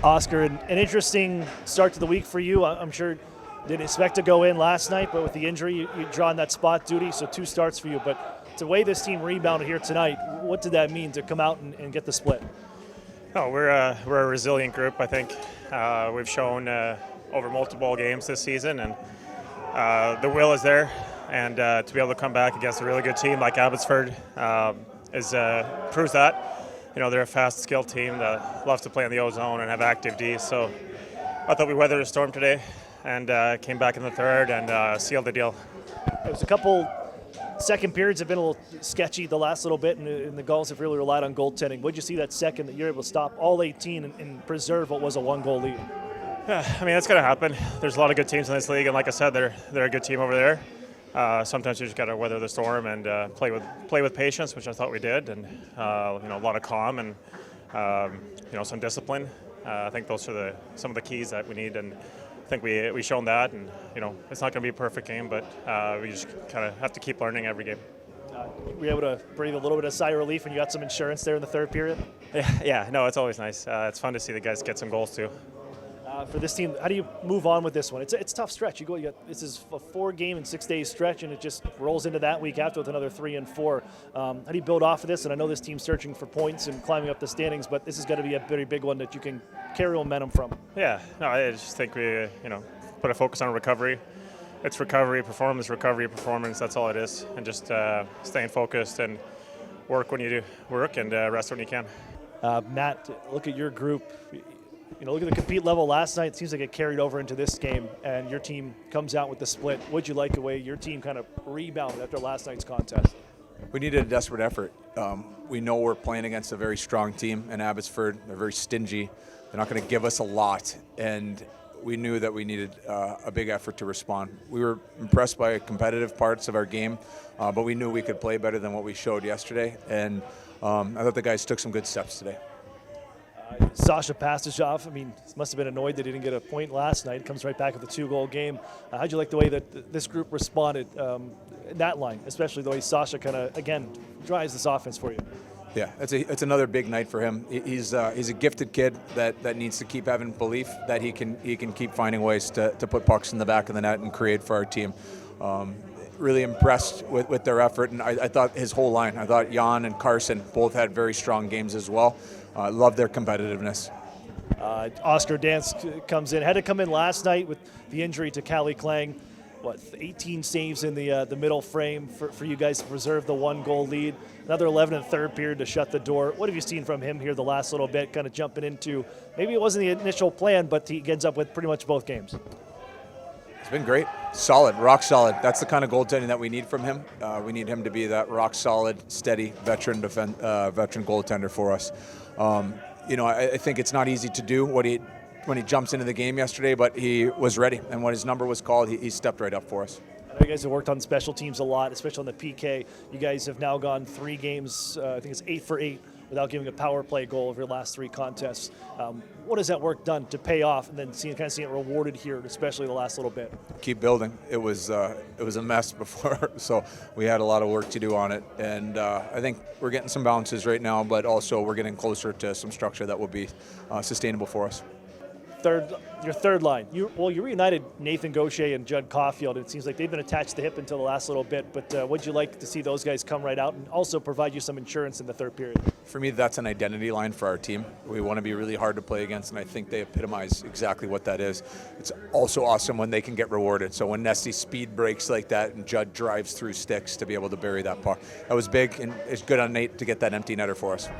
Oscar, an interesting start to the week for you. I'm sure didn't expect to go in last night, but with the injury, you draw on that spot duty, so 2 starts for you. But the way this team rebounded here tonight, what did that mean to come out and get the split? Oh, we're a resilient group, I think. We've shown over multiple games this season, and the will is there. And to be able to come back against a really good team like Abbotsford proves that. You know, they're a fast, skilled team that loves to play in the O-zone and have active D. So I thought we weathered the storm today and came back in the third and sealed the deal. It was a couple second periods have been a little sketchy the last little bit, and the Gulls have really relied on goaltending. What did you see that second that you're able to stop all 18 and preserve what was a 1-goal lead? Yeah, I mean, that's going to happen. There's a lot of good teams in this league, and like I said, they're a good team over there. Sometimes you just got to weather the storm and play with patience, which I thought we did, and a lot of calm and some discipline. I think those are some of the keys that we need, and I think we shown that. And it's not going to be a perfect game, but we just kind of have to keep learning every game. Were you able to breathe a little bit of sigh of relief when you got some insurance there in the third period? Yeah, no, it's always nice. It's fun to see the guys get some goals too. For this team, how do you move on with this one? It's a tough stretch. This is a 4-game and 6-day stretch, and it just rolls into that week after with another 3 and 4. How do you build off of this? And I know this team's searching for points and climbing up the standings, but this is going to be a very big one that you can carry momentum from. Yeah, no, I just think we put a focus on recovery. It's recovery, performance. That's all it is, and just staying focused and work when you do work and rest when you can. Matt, look at your group. Look at the compete level last night. It seems like it carried over into this game, and your team comes out with the split. What'd you like the way your team kind of rebounded after last night's contest? We needed a desperate effort. We know we're playing against a very strong team in Abbotsford. They're very stingy. They're not going to give us a lot, and we knew that we needed a big effort to respond. We were impressed by competitive parts of our game, but we knew we could play better than what we showed yesterday, and I thought the guys took some good steps today. Sasha Pastujov, must have been annoyed that he didn't get a point last night. Comes right back with a 2-goal game. How'd you like the way that this group responded in that line, especially the way Sasha kind of, again, drives this offense for you? Yeah, it's another big night for him. He's a gifted kid that needs to keep having belief that he can keep finding ways to put pucks in the back of the net and create for our team. Really impressed with their effort, and I thought his whole line. I thought Jan and Carson both had very strong games as well. Love their competitiveness. Oscar Dansk comes in. Had to come in last night with the injury to Callie Klang. 18 saves in the middle frame for you guys to preserve the 1-goal lead. Another 11 in the third period to shut the door. What have you seen from him here the last little bit, kind of jumping into, maybe it wasn't the initial plan, but he ends up with pretty much both games? It's been great. Solid, rock solid. That's the kind of goaltending that we need from him. We need him to be that rock solid, steady veteran goaltender for us. I think it's not easy to do when he jumps into the game yesterday, but he was ready, and when his number was called, he stepped right up for us. I know you guys have worked on special teams a lot, especially on the PK. You guys have now gone 3 games, I think it's 8 for 8, without giving a power play goal over your last 3 contests. What has that work done to pay off, and then seeing it rewarded here, especially the last little bit? Keep building. It was a mess before, so we had a lot of work to do on it, and I think we're getting some bounces right now, but also we're getting closer to some structure that will be sustainable for us. Your third line. You reunited Nathan Gaucher and Judd Caulfield. It seems like they've been attached to the hip until the last little bit, but would you like to see those guys come right out and also provide you some insurance in the third period? For me, that's an identity line for our team. We want to be really hard to play against, and I think they epitomize exactly what that is. It's also awesome when they can get rewarded. So when Nessie speed breaks like that and Judd drives through sticks to be able to bury that puck. That was big, and it's good on Nate to get that empty netter for us.